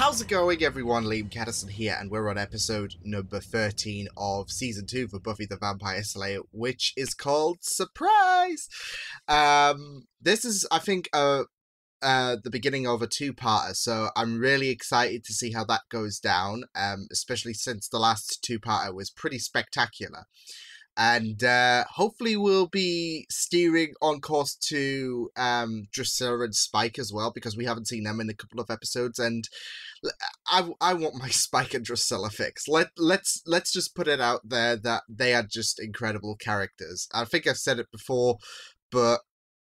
How's it going, everyone? Liam Catterson here, and we're on episode number 13 of Season 2 for Buffy the Vampire Slayer, which is called Surprise! This is, I think, the beginning of a two-parter, so I'm really excited to see how that goes down, especially since the last two-parter was pretty spectacular. And hopefully we'll be steering on course to Drusilla and Spike as well, because we haven't seen them in a couple of episodes, and I want my Spike and Drusilla fix. Let's just put it out there that they are just incredible characters. I think I've said it before, but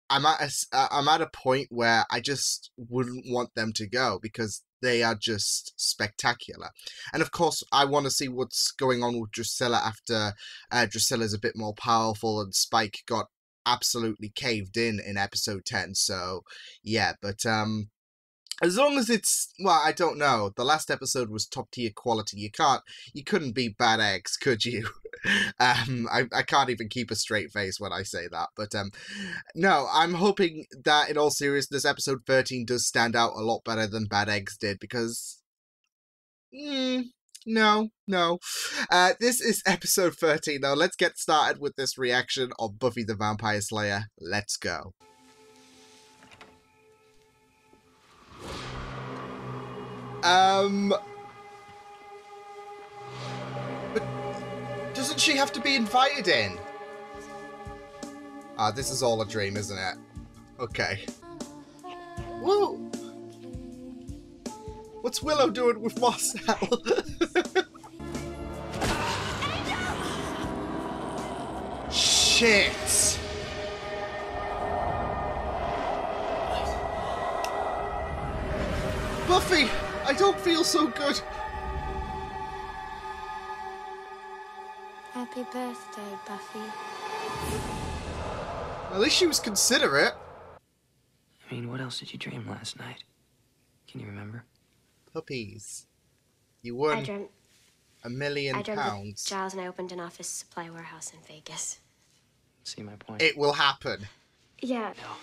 I'm at a point where I just wouldn't want them to go because they are just spectacular. And of course, I want to see what's going on with Drusilla after Drusilla's a bit more powerful and Spike got absolutely caved in episode 10. So yeah, but as long as it's, well, I don't know. The last episode was top tier quality. You couldn't be bad eggs, could you? I can't even keep a straight face when I say that. But no, I'm hoping that in all seriousness, episode 13 does stand out a lot better than Bad Eggs did, because no. This is episode 13 though. Let's get started with this reaction of Buffy the Vampire Slayer. Let's go. But doesn't she have to be invited in? Ah, this is all a dream, isn't it? Okay. Whoa! What's Willow doing with Marcel? Shit! Buffy! I don't feel so good. Happy birthday, Buffy. At least she was considerate. I mean, what else did you dream last night? Can you remember? Puppies. You won £1 million. I dreamt that Giles and I opened an office supply warehouse in Vegas. See my point? It will happen. Yeah. No.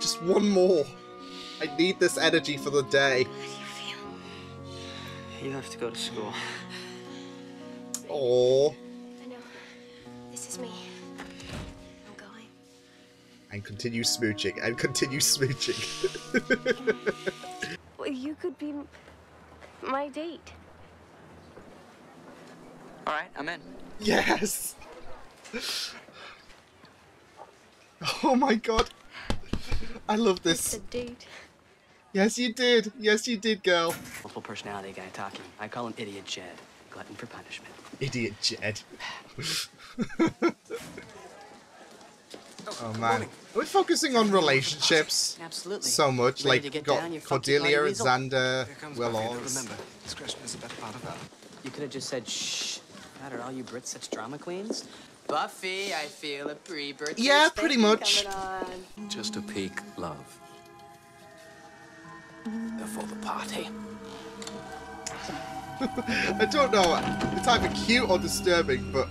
Just one more. I need this energy for the day. How do you feel? You have to go to school. Aww. I know. This is me. I'm going. And continue smooching. And continue smooching. Well, you could be my date. All right, I'm in. Yes. Oh my god. I love this. It's a date. Yes, you did. Yes, you did, girl. Multiple personality guy talking. I call him Idiot Jed. Glutton for punishment. Idiot Jed. Oh man. Are we focusing on relationships? Absolutely. So much. Ready Like, to get got down, you funky Cordelia, bloody weasel? Xander, Here comes Willow. Buffy, though, remember, discretion is the better part of valor. You could have just said, shh. Not are all you Brits such drama queens? Buffy, I feel a pre-birthday Yeah, pretty much. coming on. Just a peak, love. They're for the party. I don't know. It's either cute or disturbing, but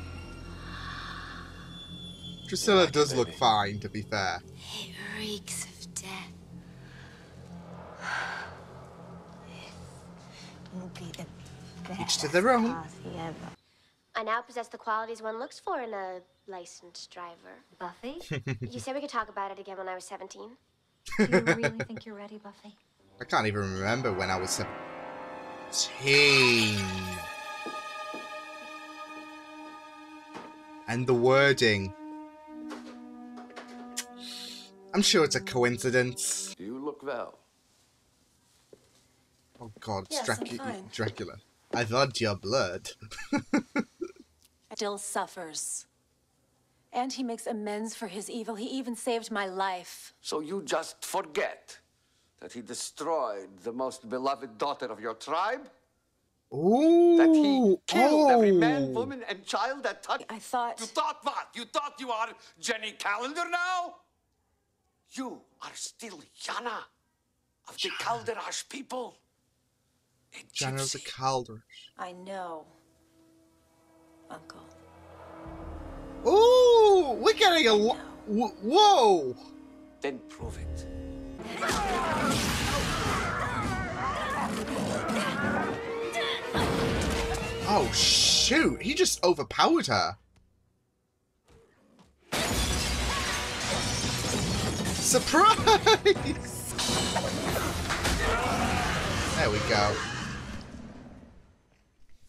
Drusilla does look fine, to be fair. It reeks of death. It will be the best Each to their own. party ever. I now possess the qualities one looks for in a licensed driver. Buffy? You said we could talk about it again when I was 17. Do you really think you're ready, Buffy? I can't even remember when I was 17. And the wording. I'm sure it's a coincidence. You look well. Oh god, it's Yes, I'm fine. Dracula. I thought your blood. Still suffers. And he makes amends for his evil. He even saved my life. So you just forget that he destroyed the most beloved daughter of your tribe? Ooh. That he killed every man, woman, and child that touched... I thought... You thought what? You thought you are Jenny Calendar now? You are still Yana of the Calderash people. A Jana of the gypsy. Calderash. I know, Uncle. Ooh, we're getting a lot. Whoa! Then prove it. Oh, shoot. He just overpowered her. Surprise! There we go.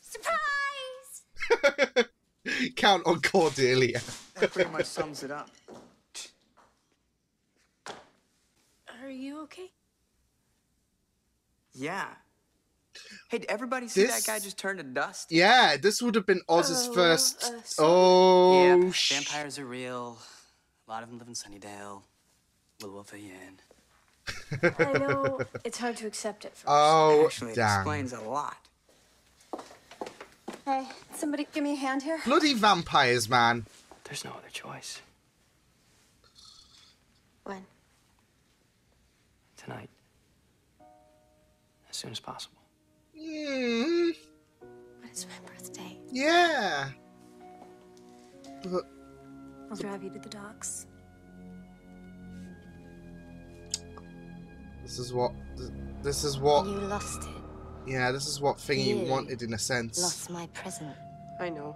Surprise! Count on Cordelia. That pretty much sums it up. Are you okay? Yeah. Hey, did everybody see that guy just turn to dust? Yeah, this would have been Oz's first... Yeah, vampires are real. A lot of them live in Sunnydale. We'll fill you in. I know it's hard to accept at first. Oh, Actually, it damn. explains a lot. Hey, somebody give me a hand here. Bloody vampires, man. There's no other choice. When? Tonight. As soon as possible. Mm, When is my birthday? yeah. But I'll drive you to the docks. this is what... This is what... You lost it. Yeah, this is what Thingy You wanted in a sense. Lost my present. I know.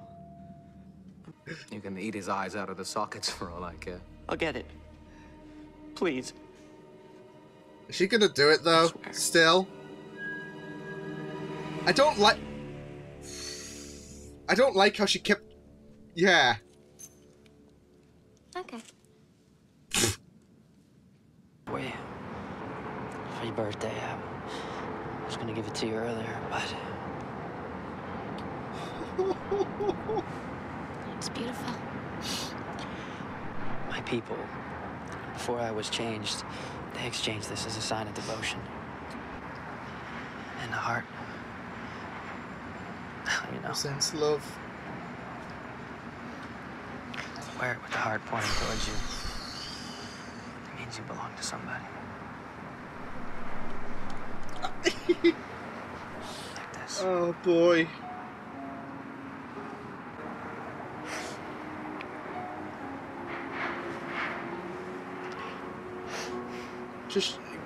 You can eat his eyes out of the sockets for all I care. I'll get it. Please. Is she gonna do it though? Still? I don't like how she kept... Yeah. Okay. For you. For your birthday. I was gonna give it to you earlier, but It's beautiful. my people, before I was changed, they exchanged this as a sign of devotion. And the heart. You know, Sense love. wear it with the heart pointing towards you. It means you belong to somebody. Like this. Oh boy.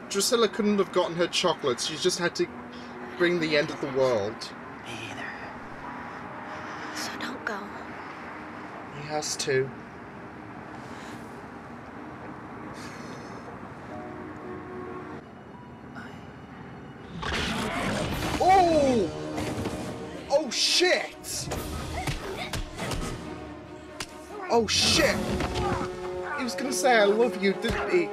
Drusilla couldn't have gotten her chocolates. She just had to bring the end of the world. Me either. So don't go. He has to. Oh! Oh shit! Oh shit! He was gonna say I love you, didn't he?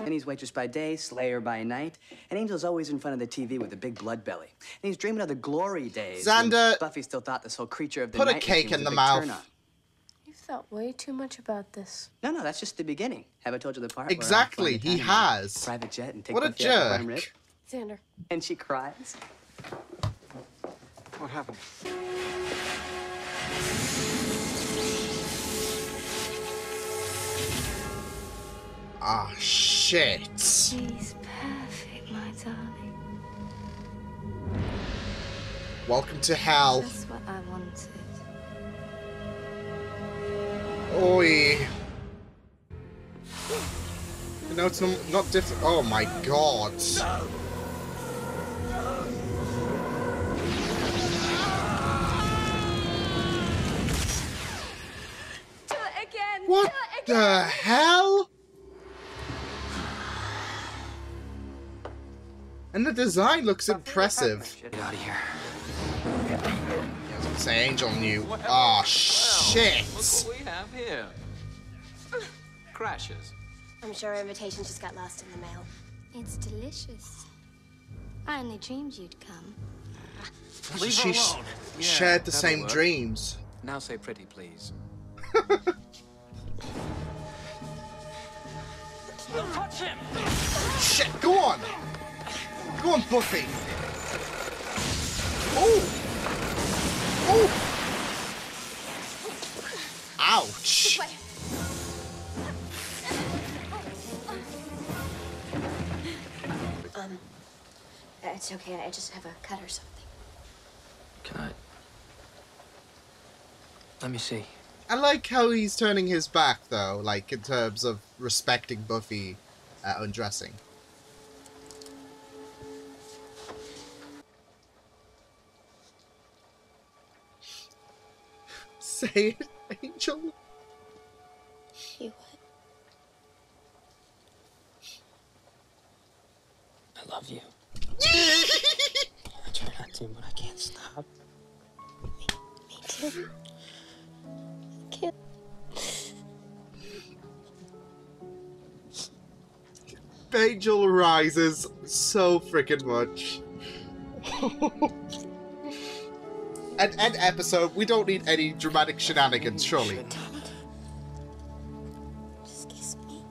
And he's waitress by day, slayer by night, and Angel's always in front of the TV with a big blood belly. And he's dreaming of the glory days. when Xander, Buffy still thought this whole creature of the put a night cake machine in was the a big mouth. turn-on. You thought way too much about this. No, that's just the beginning. Have I told you the part? Exactly, where I fly he to town in has. a private jet and take What a Buffy out for prime jerk. rib? Xander. And she cries. What happened? Ah, shit. She's perfect, my darling. Welcome to hell. That's what I wanted. Oi. No, it's not different. Oh my god. Do it again! What the hell? And the design looks impressive. Get out of here. I was gonna say Angel knew. Ah, shit. Look what we have here. Crashes. I'm sure our invitation just got lost in the mail. It's delicious. I only dreamed you'd come. Leave She her alone. Yeah, shared the that'll same work. dreams. Now say pretty, please. Don't touch him! Shit, go on! Go on, Buffy! Oh! Oh! Ouch! It's okay. I just have a cut or something. Can I? Let me see. I like how he's turning his back, though, like, in terms of respecting Buffy undressing. Say it, Angel. You I love you. I try not to, but I can't stop. Me too. I can't. Angel rises so freaking much. End episode. We don't need any dramatic shenanigans, surely. Just kiss me.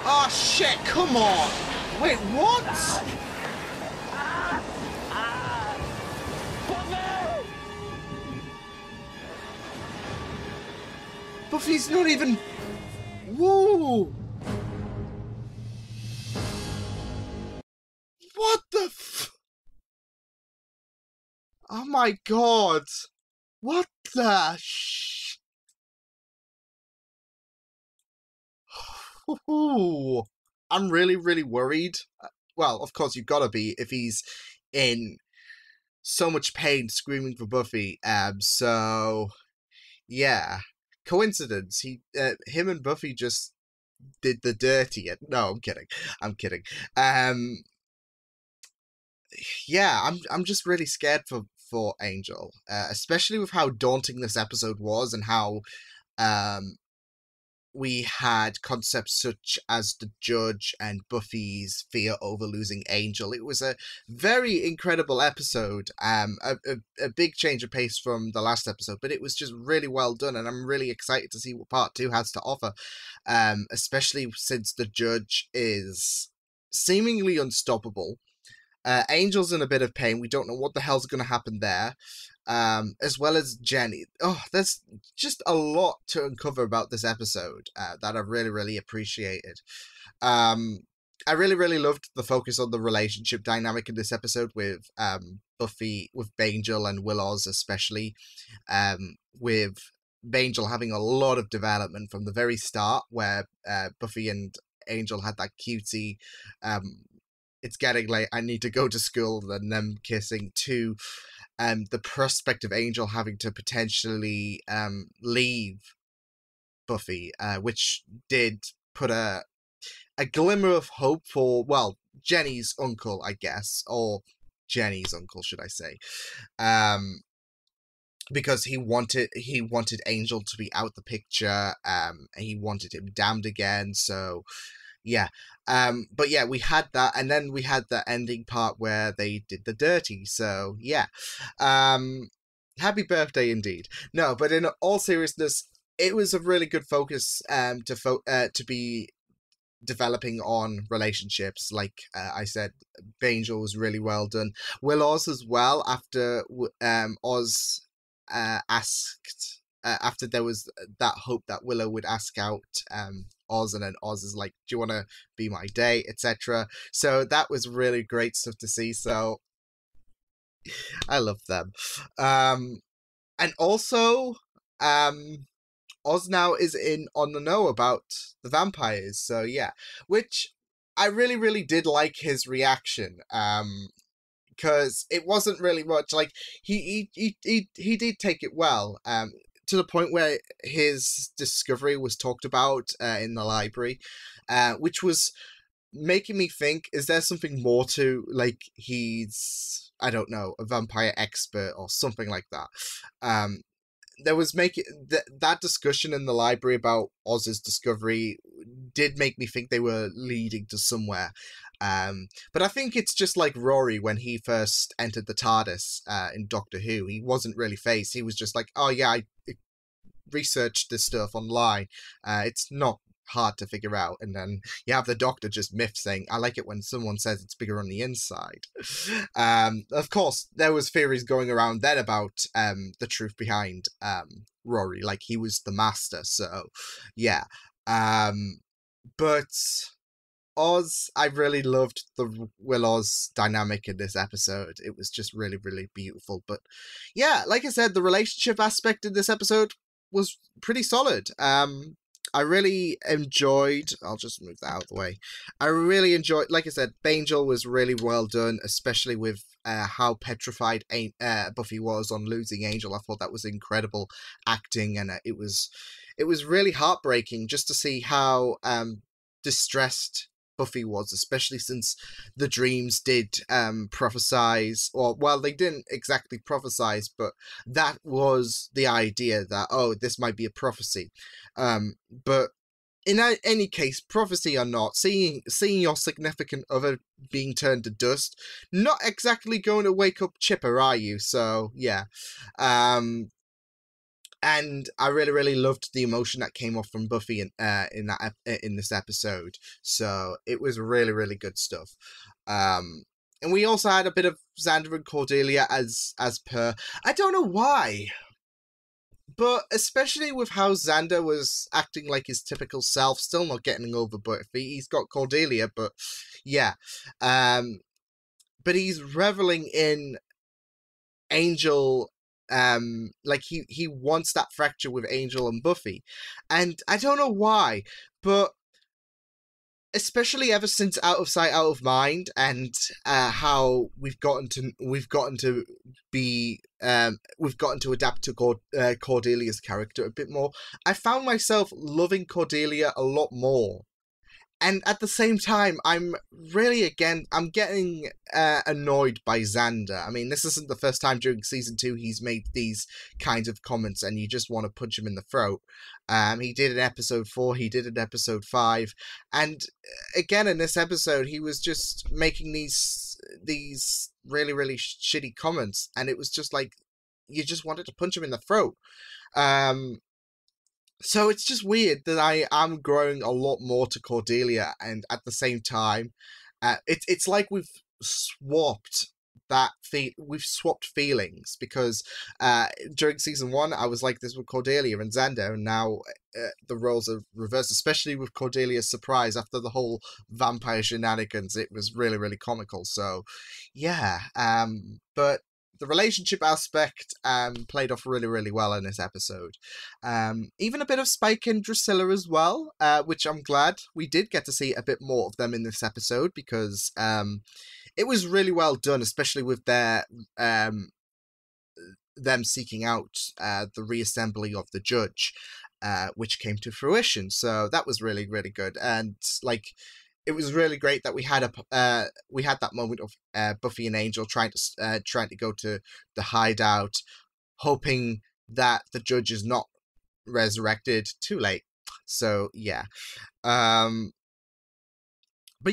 Oh shit! Come on! Wait, what? Buffy's not even. Woo! What the Oh my god! What the Ooh. I'm really, really worried. Well, of course you've gotta be if he's in so much pain screaming for Buffy. So yeah. Coincidence. Him and Buffy just did the dirty. No, I'm kidding. I'm kidding. Yeah, I'm just really scared for Angel, especially with how daunting this episode was and how we had concepts such as the Judge and Buffy's fear over losing Angel. It was a very incredible episode, a big change of pace from the last episode, but it was just really well done, and I'm really excited to see what part 2 has to offer, especially since the Judge is seemingly unstoppable. Angel's in a bit of pain. We don't know what the hell's going to happen there. As well as Jenny. Oh, there's just a lot to uncover about this episode that I really, really appreciated. I really, really loved the focus on the relationship dynamic in this episode with Buffy, with Angel and Will Oz especially. With Angel having a lot of development from the very start, where Buffy and Angel had that cutesy it's getting late, I need to go to school, and them kissing, to the prospect of Angel having to potentially leave Buffy, which did put a glimmer of hope for, well, Jenny's uncle, I guess, or Jenny's uncle, should I say, because he wanted Angel to be out the picture, and he wanted him damned again, so yeah. But yeah, we had that, and then we had the ending part where they did the dirty, so yeah. Happy birthday indeed. No, but in all seriousness, it was a really good focus to be developing on relationships. Like I said, Angel was really well done. Will Oz as well, after Oz asked, after there was that hope that Willow would ask out Oz, and then Oz is like, do you want to be my date, etc. So that was really great stuff to see, so I love them. And also Oz now is on the know about the vampires, so yeah, which I really, really did like his reaction, because it wasn't really much, like, he did take it well, to the point where his discovery was talked about in the library, which was making me think, is there something more to, like, he's, I don't know, a vampire expert or something like that. There was that discussion in the library about Oz's discovery did make me think they were leading to somewhere. But I think it's just like Rory when he first entered the TARDIS in Doctor Who. He wasn't really phased. He was just like, oh yeah, I researched this stuff online. It's not hard to figure out. And then you have the Doctor just miff saying, I like it when someone says it's bigger on the inside. Of course, there was theories going around then about the truth behind Rory, like he was the master, so yeah. But Oz, I really loved the Will Oz dynamic in this episode. It was just really, really beautiful. But yeah, like I said, the relationship aspect in this episode was pretty solid. I really enjoyed. I'll just move that out of the way. I really enjoyed, like I said, Angel was really well done, especially with how petrified Buffy was on losing Angel. I thought that was incredible acting, and it was really heartbreaking just to see how distressed Buffy was, especially since the dreams did prophesize, or well, they didn't exactly prophesize, but that was the idea that, oh, this might be a prophecy. But in any case, prophecy or not, seeing your significant other being turned to dust, not exactly going to wake up Chipper, are you? So yeah. And I really, really loved the emotion that came off from Buffy in this episode. So it was really, really good stuff. And we also had a bit of Xander and Cordelia as per. I don't know why, but especially with how Xander was acting like his typical self, still not getting over Buffy. He's got Cordelia, but yeah. But he's reveling in Angel, like he wants that fracture with Angel and Buffy, and I don't know why, but especially ever since Out of Sight, Out of Mind, and how we've gotten to adapt to Cordelia's character a bit more, I found myself loving Cordelia a lot more. And at the same time, I'm getting annoyed by Xander. I mean, this isn't the first time during season 2 he's made these kinds of comments, and you just want to punch him in the throat. He did in episode 4, he did in episode 5, and again in this episode, he was just making these really, really shitty comments, and it was just like, you just wanted to punch him in the throat. So it's just weird that I am growing a lot more to Cordelia, and at the same time, it's like we've swapped feelings, because during season 1 I was like this with Cordelia and Xander, and now the roles are reversed, especially with Cordelia's surprise after the whole vampire shenanigans. It was really, really comical. So yeah, but the relationship aspect played off really, really well in this episode. Even a bit of Spike and Drusilla as well, which I'm glad we did get to see a bit more of them in this episode, because it was really well done, especially with their them seeking out the reassembly of the judge, which came to fruition. So that was really, really good, and like, it was really great that we had that moment of Buffy and Angel trying to go to the hideout, hoping that the judge is not resurrected. Too late. So yeah. But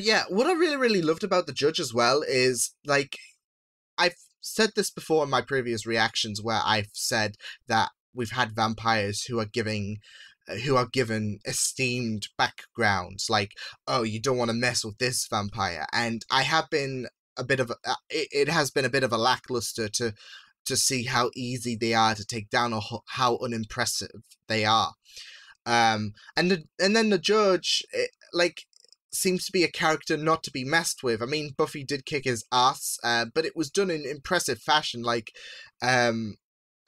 yeah, what I really, really loved about the judge as well is, like, I've said this before in my previous reactions, where I've said that we've had vampires who are given esteemed backgrounds, like, oh, you don't want to mess with this vampire, and I have been a bit of it has been a bit of a lackluster to see how easy they are to take down, or how unimpressive they are. And then the judge, seems to be a character not to be messed with. I mean, Buffy did kick his ass, but it was done in impressive fashion. Like,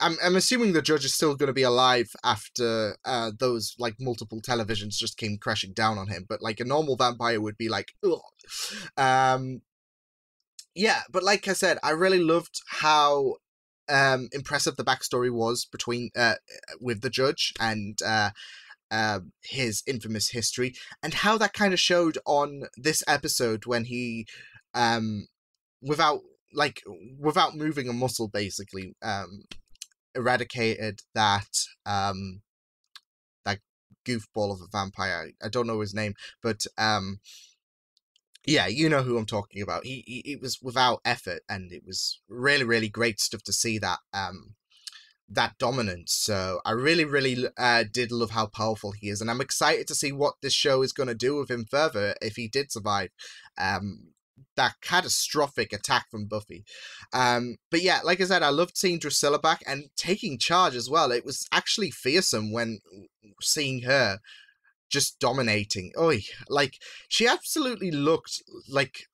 I'm assuming the judge is still going to be alive after those, like, multiple televisions just came crashing down on him. But like a normal vampire would be like, ugh. Yeah, but like I said, I really loved how impressive the backstory was between with the judge and his infamous history, and how that kind of showed on this episode when he, without moving a muscle, basically, eradicated that that goofball of a vampire. I don't know his name, but yeah, you know who I'm talking about. It was without effort, and it was really, really great stuff to see that that dominance. So I really, really did love how powerful he is, and I'm excited to see what this show is going to do with him further if he did survive that catastrophic attack from Buffy. But yeah, like I said, I loved seeing Drusilla back and taking charge as well. It was actually fearsome when seeing her just dominating. Oy, like, she absolutely looked like,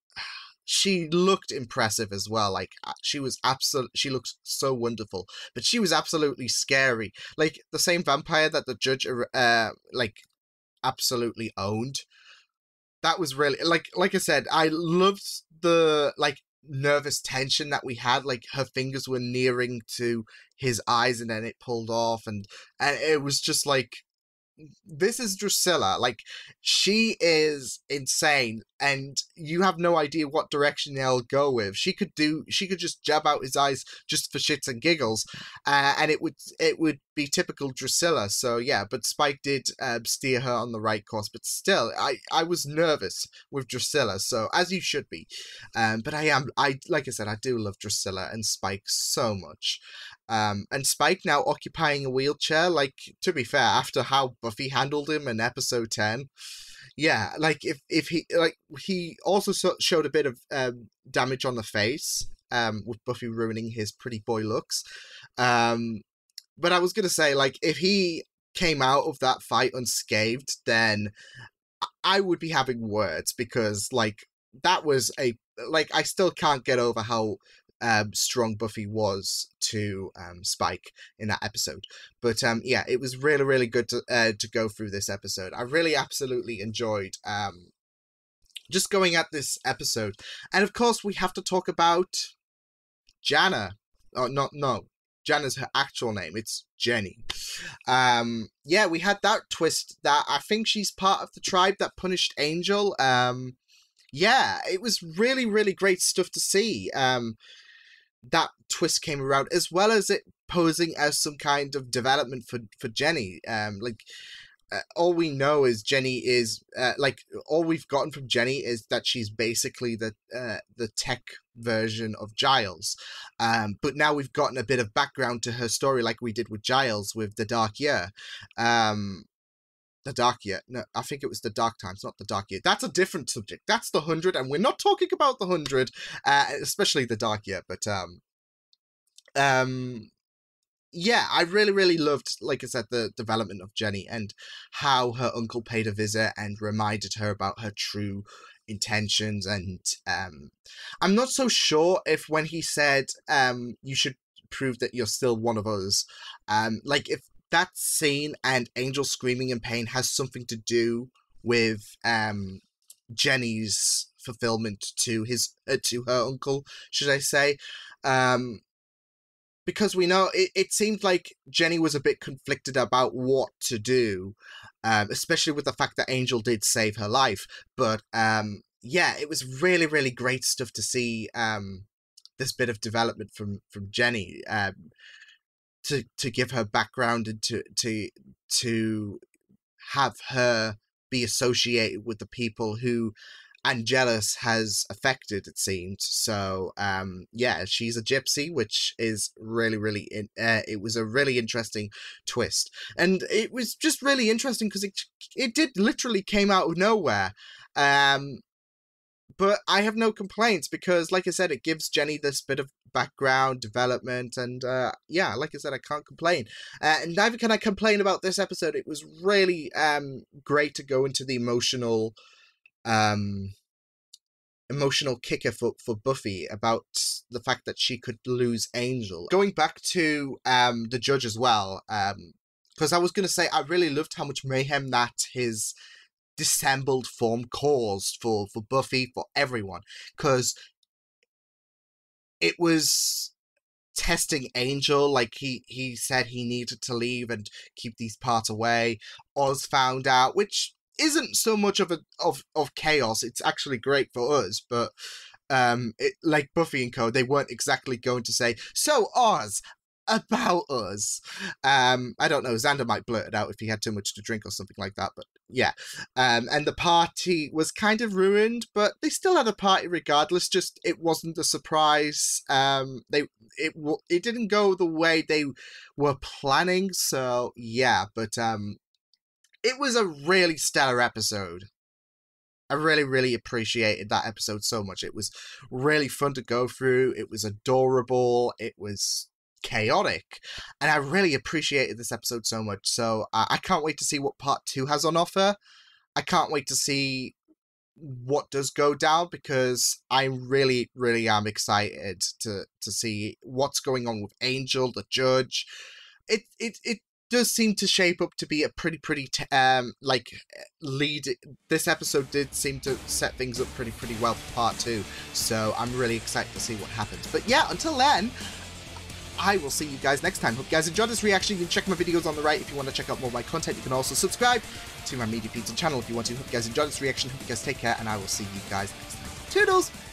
she looked impressive as well. Like, she looked so wonderful, but she was absolutely scary. Like, the same vampire that the judge absolutely owned. That was really, like I said, I loved the, like, nervous tension that we had. Like, her fingers were nearing to his eyes and then it pulled off, and it was just like, this is Drusilla. Like, she is insane, and you have no idea what direction they'll go with. She could just jab out his eyes just for shits and giggles, and it would be typical Drusilla. So yeah, but Spike did steer her on the right course. But still, I was nervous with Drusilla, so as you should be. But like I said, I do love Drusilla and Spike so much. And Spike now occupying a wheelchair, like, to be fair, after how Buffy handled him in episode 10, yeah, like, if he also showed a bit of damage on the face, with Buffy ruining his pretty boy looks. But I was gonna say, like, if he came out of that fight unscathed, then I would be having words, because, like, that was I still can't get over how strong Buffy was to Spike in that episode. But yeah, it was really, really good to go through this episode. I really absolutely enjoyed just going at this episode. And of course, we have to talk about Jana. Oh, no. Jana's her actual name. It's Jenny. Yeah, we had that twist that I think she's part of the tribe that punished Angel. Yeah, it was really, really great stuff to see. That twist came around, as well as it posing as some kind of development for Jenny. All we know is Jenny is all we've gotten from Jenny is that she's basically the tech version of Giles. But now we've gotten a bit of background to her story, like we did with Giles with the Dark Year. The Dark Year. No, I think it was the Dark Times, not the Dark Year. That's a different subject. That's the 100, and we're not talking about the 100, especially the Dark Year. But yeah, I really, really loved, like I said, the development of Jenny and how her uncle paid a visit and reminded her about her true intentions. And I'm not so sure if when he said you should prove that you're still one of us, like, if that scene and Angel screaming in pain has something to do with Jenny's fulfillment to her uncle, should I say? Because we know it seemed like Jenny was a bit conflicted about what to do, especially with the fact that Angel did save her life. But yeah, it was really, really great stuff to see this bit of development from Jenny. To give her background and to have her be associated with the people who Angelus has affected, it seemed. So yeah, she's a gypsy, which is really, really it was a really interesting twist, and it was just really interesting because it did literally came out of nowhere. But I have no complaints because, like I said, it gives Jenny this bit of background development, and yeah, like I said, I can't complain. And neither can I complain about this episode. It was really great to go into the emotional kicker for Buffy about the fact that she could lose Angel. Going back to the judge as well, because I was going to say I really loved how much mayhem that his dissembled form caused for Buffy, for everyone, because it was testing Angel. Like, he said he needed to leave and keep these parts away. Oz found out, which isn't so much of chaos. It's actually great for us, but like Buffy and co, they weren't exactly going to say, "So Oz, about us." I don't know, Xander might blurt it out if he had too much to drink or something like that, but yeah. And the party was kind of ruined, but they still had a party regardless, just it wasn't a surprise. It didn't go the way they were planning, so yeah, but it was a really stellar episode. I really, really appreciated that episode so much. It was really fun to go through. It was adorable. It was chaotic. And I really appreciated this episode so much. So I can't wait to see what part 2 has on offer. I can't wait to see what does go down, because I really, really am excited to see what's going on with Angel, the judge. does seem to shape up to be a pretty lead. This episode did seem to set things up pretty well for part 2, so I'm really excited to see what happens. But yeah, until then, I will see you guys next time. Hope you guys enjoyed this reaction. You can check my videos on the right if you want to check out more of my content. You can also subscribe to my media feeds and channel if you want to. Hope you guys enjoyed this reaction. Hope you guys take care, and I will see you guys next time. Toodles!